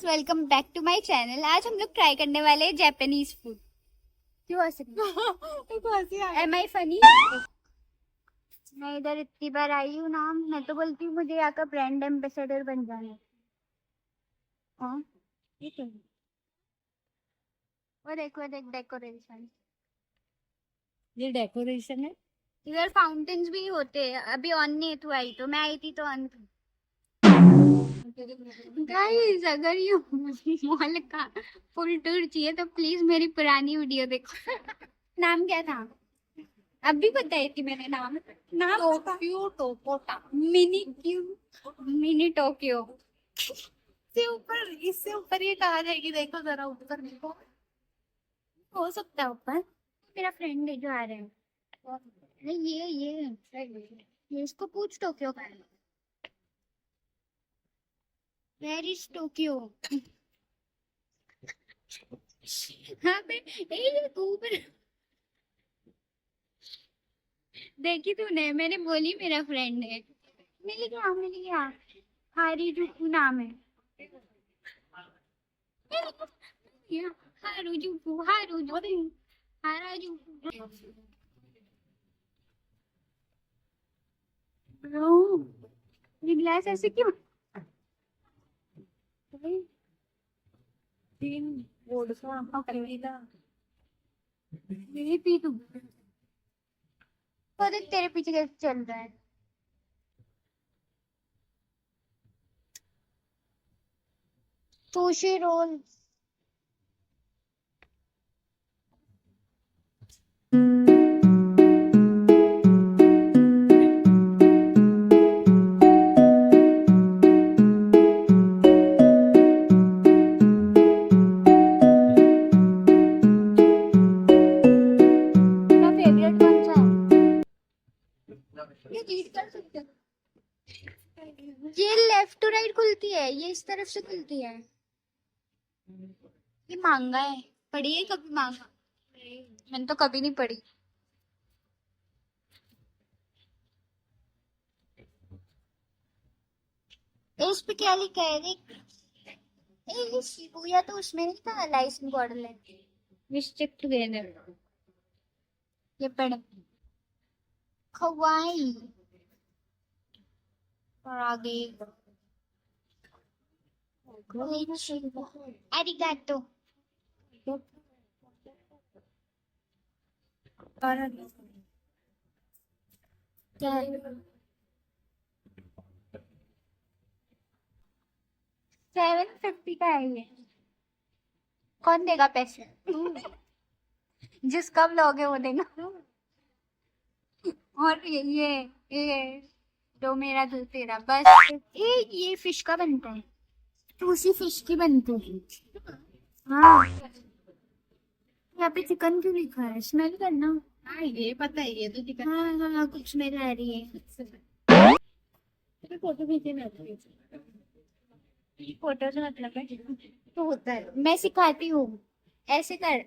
Guys, welcome back to my channel. आज हम लोग ट्राई करने वाले हैं जापानीज फूड। क्यों हंस रही है? एम आई फनी? मैं इधर इतनी बार आई हूँ ना, मैं तो बोलती हूँ मुझे यहाँ का ब्रांड एम्बेसडर बन जाना है। हाँ, ये तो है। और एक डेकोरेशन, ये डेकोरेशन है। इधर फाउंटेन्स भी होते हैं। अभी ऑन नहीं है, तू आई तो, मैं आई थी तो ऑन थी। गाइस, अगर ये मॉल का फुल टूर चाहिए तो प्लीज मेरी पुरानी वीडियो देखो। नाम क्या था? अभी बताई थी मैंने नाम। नाम टोक्यो टोकोटा। Mini Tokyo. इससे ऊपर ये कहा जाएगी, देखो जरा ऊपर देखो। हो सकता है ऊपर। मेरा फ्रेंड है जो आ रहे हैं। नहीं, ये इसको पूछ टोक्यो का है। Where is Tokyo? हाँ बे, ये ऊपर देखी तूने? मैंने बोली मेरा फ्रेंड है। मिल गया। हारीजुकू नाम है। हारुजुकू हारुजुकू हाराजुकू। ब्रो, ये ग्लास ऐसे क्यों? तीन वोडका अकेला। मेरी पी तू। तो देख तेरे पीछे कैसे चल रहा है। Sushi role. मेरा फेवरेट कौन सा है? ये रीड कर सकते हो? ये लेफ्ट टू राइट खुलती है, ये इस तरफ से खुलती है। ये मांगा है। पढ़ी है कभी मांगा? मैंने तो कभी नहीं पढ़ी। इस पे क्या लिखा है देख। ये शिबुया तो उसमें नहीं था, लाइसेंस बॉर्डरलैंड। Mistake together. ये पढ़। खवाई। और आगे अरिगातो। क्या है? 750 का है ये। कौन देगा पैसे? जिसका ब्लॉग है वो देगा। और ये जो मेरा दिल तेरा बस। ये फिश का बनता है। तो उसी फिश की बनती है। हाँ, यहाँ पे चिकन क्यों लिखा है? स्मेल करना। हाँ, ये पता है, ये तो दिखा। हाँ, कुछ स्मेल आ रही है। फोटो भेजे ना। फोटो से मतलब है तो होता है। मैं सिखाती हूँ, ऐसे कर।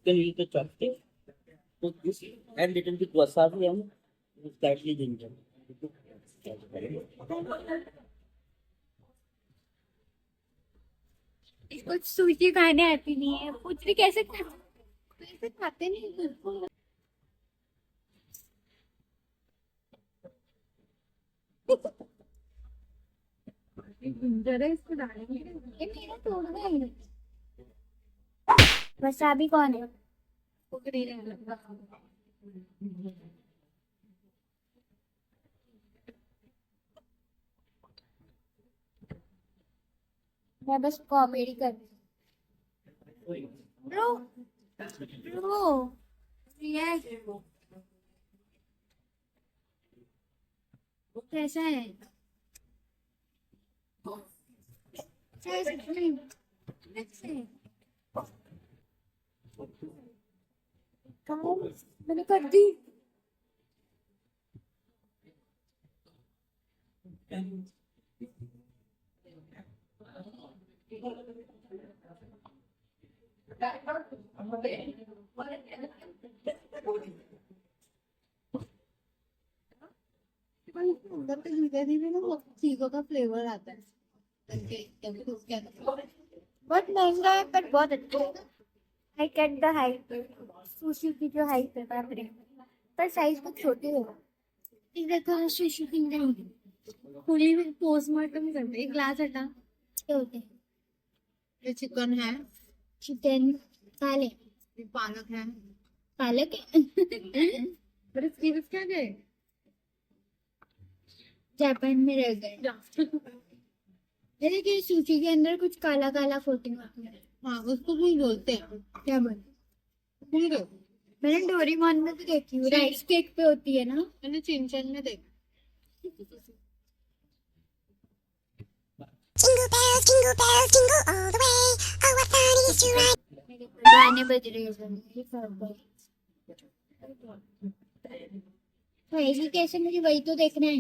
Then you can chopstick, put this and little bit wasabi and slightly ginger. इसको सुशी खाने आती नहीं है, पूछ रही कैसे खाते नहीं बिल्कुल। जिंजर है, इसको डालेंगे। ये मेरा तोड़ना है। वसाबी कौन है? मैं बस कॉमेडी कर रही हूँ। ब्रो रिएक्ट कैसा है? मैंने कर दी। पर इसके अंदर तो धीरे धीरे ना वो चीजों का फ्लेवर आता है उसके अंदर। बहुत महंगा है पर बहुत अच्छा है। I get the hype. Sushi की जो हाइप है बाप रे, पर साइज कुछ छोटी है। इस देखो सुशी की पूरी पोस्टमार्टम करते एक ग्लास हटा। क्या होते हैं? ये चिकन है, चिकन काले ये पालक है, पालक पर इसकी क्या है? जापान में रह गए। अरे कि सुशी के अंदर कुछ काला काला कोटिंग होती है। हाँ उसको भी बोलते हैं। क्या बोल? भूल गए। मैंने डोरेमोन में भी देखी हूँ, राइस केक पे होती है ना। मैंने चिंचन में देखा। Jingle bells, jingle all the way. Oh, what fun it is to ride. गाने बज रहे हैं। तो ऐसे कैसे, मुझे वही तो देखना है।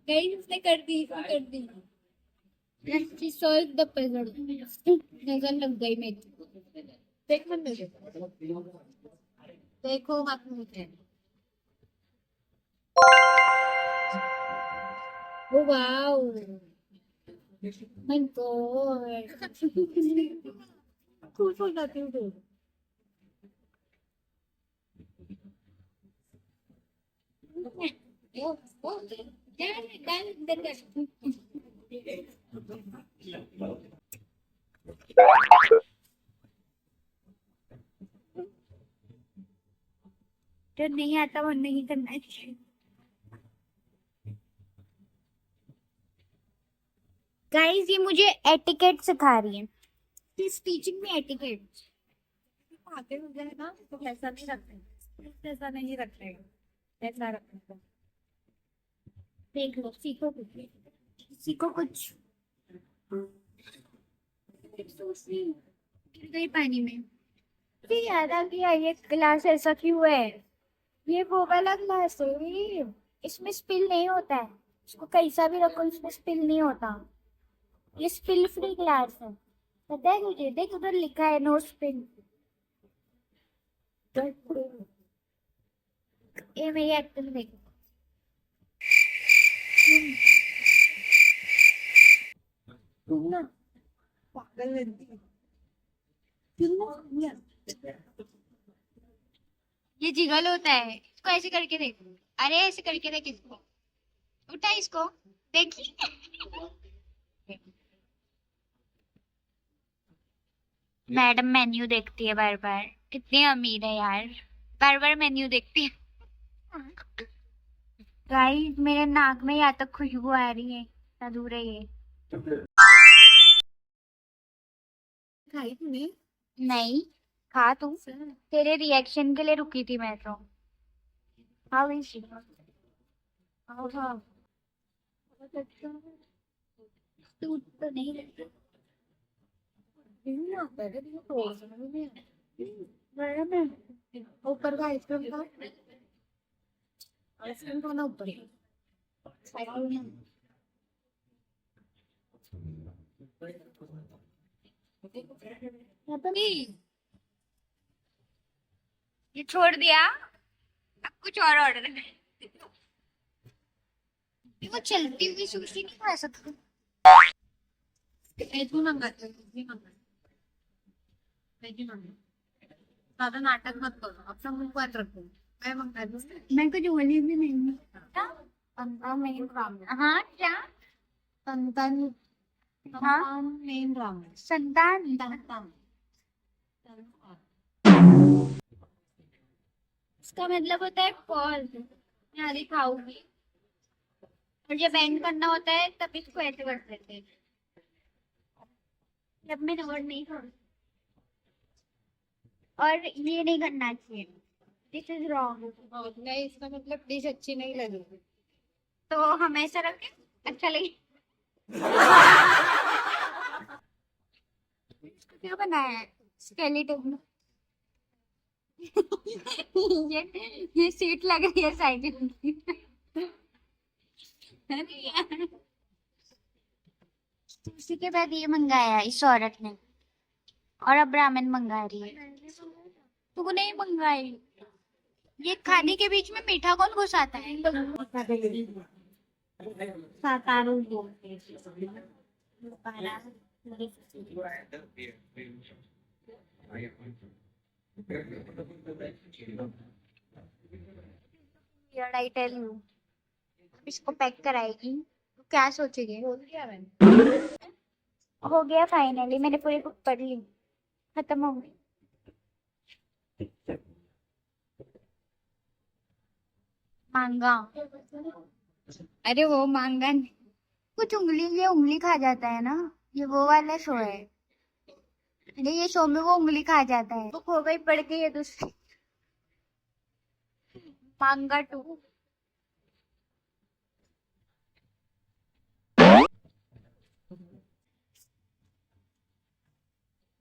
गाइस उसने कर दी, इसने कर दी। She solved the puzzle। नजर लग गई मेरी। देख मत देखो मत मुझे। Oh wow! My God! खुश हो जाती हूँ तो। जो नहीं आता वो नहीं करना चाहिए। गाइस ये मुझे एटिकेट सिखा रही है। She's teaching me etiquette। आते मुझे है ना तो ऐसा नहीं रखते, ऐसा नहीं रखते, ऐसा रखते। देख लो, सीखो कुछ, सीखो कुछ। गिर गई पानी में। फिर याद आ गया ये ग्लास ऐसा क्यों है। ये वो वाला ग्लास है, इसमें स्पिल नहीं होता है। इसको कैसा भी रखो इसमें स्पिल नहीं होता। ये स्पिल फ्री ग्लास है, पता है तुझे? देख उधर लिखा है नो स्पिल। ये मेरी एक्टिंग देखो। तुम ना पागल लगती है। तुम ना ये जिगल होता है, इसको ऐसे करके देख। अरे ऐसे करके देख इसको, उठा इसको, देखी। मैडम मेन्यू देखती है बार बार, कितनी अमीर है यार, बार बार मेन्यू देखती है। गाइस मेरे नाक में यहाँ तक खुशबू आ रही है, इतना दूर है ये। खाई तूने? नहीं खा तू, तेरे रिएक्शन के लिए रुकी थी मैं तो। How is she? तू तो नहीं लगता। नहीं आता है तो तोड़ समझ में ऊपर का आइसक्रीम का आइसक्रीम को ना ऊपर ये छोड़ दिया, अब कुछ और ऑर्डर है। वो चलती हुई सुशी नहीं खा सकती। ऐसी मंगाते हैं, ऐसी मंगाते ऐसी मंगाते। ज्यादा नाटक मत करो, अपना मुंह बंद रखो। मैं मंगा दूँ। मैं कुछ बोली भी नहीं। मेन राम हाँ क्या? संतान हाँ मेन राम संतान। इसका मतलब होता है पॉज, मैं आधी खाऊंगी। और जब एंड करना होता है तब इसको ऐसे कर देते हैं, जब मैं नोट नहीं खाऊंगी। और ये नहीं करना चाहिए, दिस इज रॉन्ग। नहीं इसका मतलब डिश अच्छी नहीं लगेगी। तो हम ऐसा रखें, अच्छा लगे। इसको क्या बनाया है? स्केलेटन। ये सीट लग रही है साइकिल की। अरे यार, उसी के बाद ये मंगाया इस औरत ने, और अब रामेन मंगा रही है। तू नहीं मंगाई? ये खाने के बीच में मीठा कौन घुसाता है? Weird, I tell you. इसको पैक कराएगी तो क्या सोचेगी? हो गया फाइनली, मैंने पूरी बुक पढ़ ली, खत्म हो गई। मांगा, अरे वो मांगा नहीं, कुछ उंगली, ये उंगली खा जाता है ना, ये वो वाला शो है। अरे ये शो में वो उंगली खा जाता है। बुक हो गई पढ़ के, ये दूसरी मांगा 2।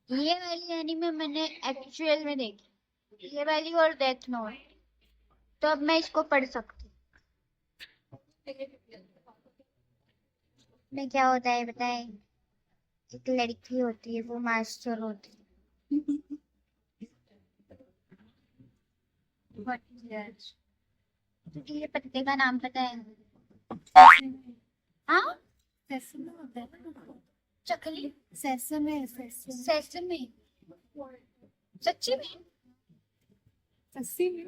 ये वाली एनीमे मैंने एक्चुअल में देखी, ये वाली और डेथ नोट, तो अब मैं इसको पढ़ सकती हूँ। में क्या होता है बताए? एक लड़की होती है, वो मास्टर होती है। What is that? तुझे ये पत्ते का नाम पता है? हाँ, सेसमे होता है ना, चकली, सेसमे, सेसमे, सच्ची में, सच्ची में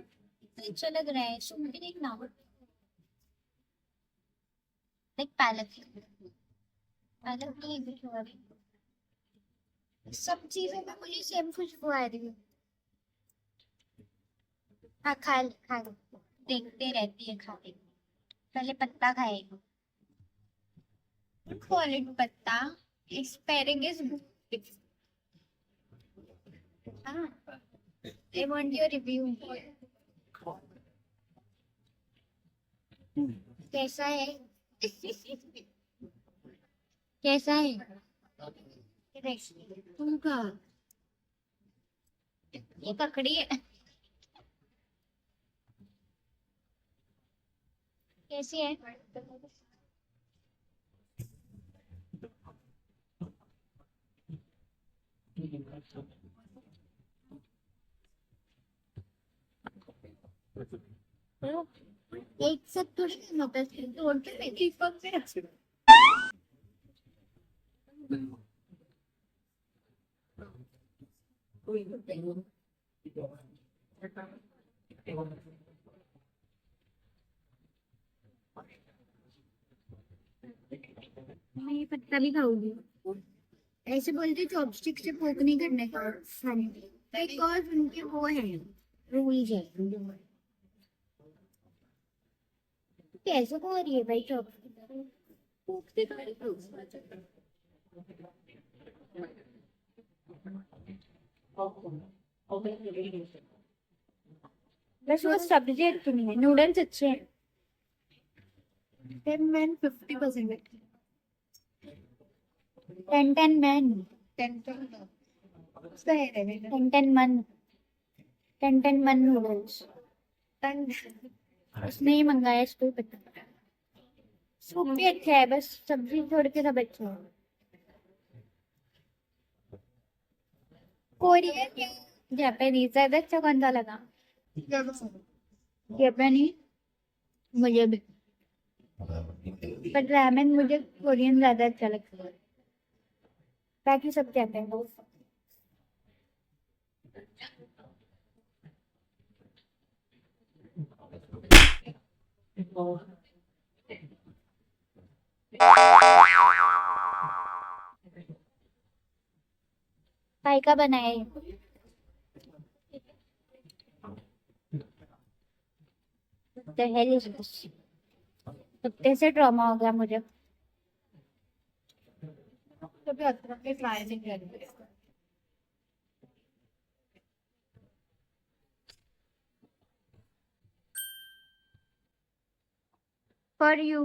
अच्छा लग रहा है, सुन के देखना। देख पालक, पालक की खुशबू आ रही है। सब चीजों में मुझे सेम खुशबू आ रही है। हाँ खा ले, खा ले, देखते रहती है खा ले। पहले पत्ता खाएगा, कॉल इट पत्ता, एस्पेरेगस। हाँ, I want your review. कैसा है? कैसा है? तुम का ये ककड़ी है, कैसी है? एक साथ थोड़ी ना होता है, तोड़ के फेंकी पक से। मैं ये पत्ता भी खाऊंगी। ऐसे बोलते चॉपस्टिक से पोक नहीं करने का खाने में, बिकॉज उनके वो है रूल्स है। कैसे हो रही है भाई चॉपस्टिक? पोकते बस वो सब्जी अच्छी नहीं है, नूडल्स अच्छे हैं। 10 men 50%। 10 men 10 मन नूडल्स उसने ही मंगाया, इसको ही पता। सूप भी अच्छा है, बस सब्जी छोड़ के सब अच्छा है। कोरियन या जापानीज ज्यादा अच्छा कौन सा लगा? जापानी मुझे भी, पर रामेन मुझे कोरियन ज्यादा अच्छा लगता है, बाकी सब जापानी। भाई का बनाया है। The hell is this? कुत्ते से ट्रॉमा हो गया मुझे। कभी अतरक के ट्राई नहीं करेंगे। For you,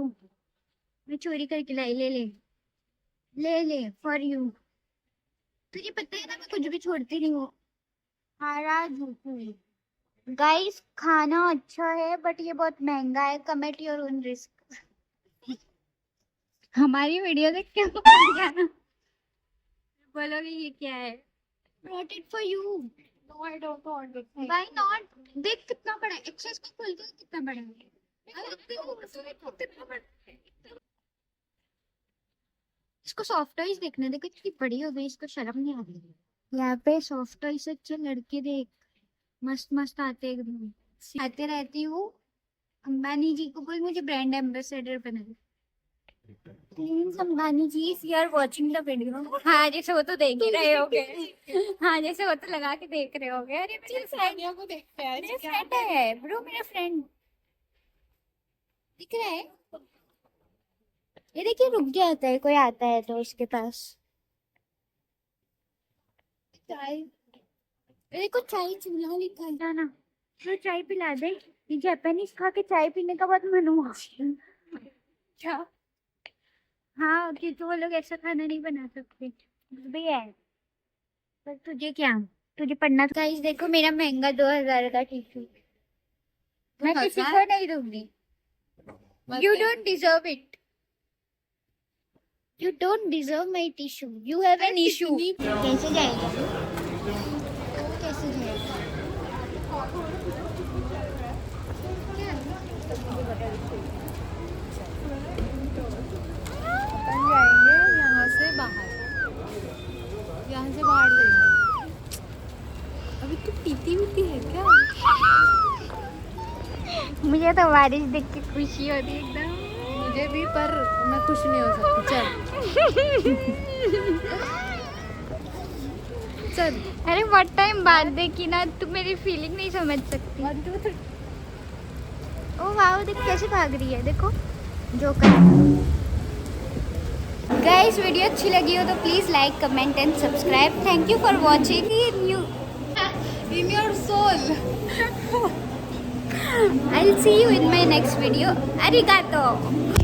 मैं चोरी करके लाई, ले ले ले ले, for you। तुझे पता है ना मैं कुछ भी छोड़ती नहीं हूँ। गाइस खाना अच्छा है बट ये बहुत महंगा है, कम एट योर ओन रिस्क। हमारी वीडियो देख के बोलोगे ये क्या है? Brought it for you. No, I don't want it. Why not? देख कितना बड़ा है। अच्छा इसको खोल दो, कितना बड़ा है। इसको सॉफ्ट टॉयज देखने दे, कितनी बड़ी हो गई, इसको शर्म नहीं आ रही। यहाँ पे सॉफ्ट टॉयज अच्छे लड़के देख, मस्त मस्त आते एकदम। आते रहती हूँ, अंबानी जी को बोल मुझे ब्रांड एम्बेसडर बना दे। Please Ambani ji, if you are watching the video. हाँ जैसे वो तो देख ही रहे होगे। हाँ जैसे वो तो लगा के देख रहे होगे। अरे मेरे फ्रेंड को देखते हैं मेरा फ्रेंड है ब्रो, मेरा फ्रेंड दिख रहा है। ये देखिए रुक जाता है, कोई आता है तो उसके पास चाय। देखो चाय चूल्हा लिखा है ना, तो चाय पिला दे। ये जापानीज खा के चाय पीने का बहुत मन हुआ। क्या? हाँ क्योंकि वो लोग ऐसा खाना नहीं बना सकते भी है। पर तुझे क्या, तुझे पढ़ना। गाइस देखो मेरा महंगा 2000 का टिश्यू, मैं किसी को नहीं दूंगी। You don't deserve it. You don't deserve my tissue. You have an issue. कैसे जाएगा? कैसे जाएगा? अपन जाएंगे यहाँ से बाहर, यहाँ से बाहर जाएंगे। अभी तू पीती है क्या? मुझे तो बारिश देख के खुशी होती है एकदम। मुझे भी, पर मैं खुश नहीं हो सकती। चल चल। अरे बहुत टाइम बाद देखी ना, तू मेरी फीलिंग नहीं समझ सकती। 1 2 3। ओ वाओ देख कैसे भाग रही है, देखो जोकर। गाइस वीडियो अच्छी लगी हो तो please like comment and subscribe. Thank you for watching new In your soul. I'll see you in my next video. Arigato.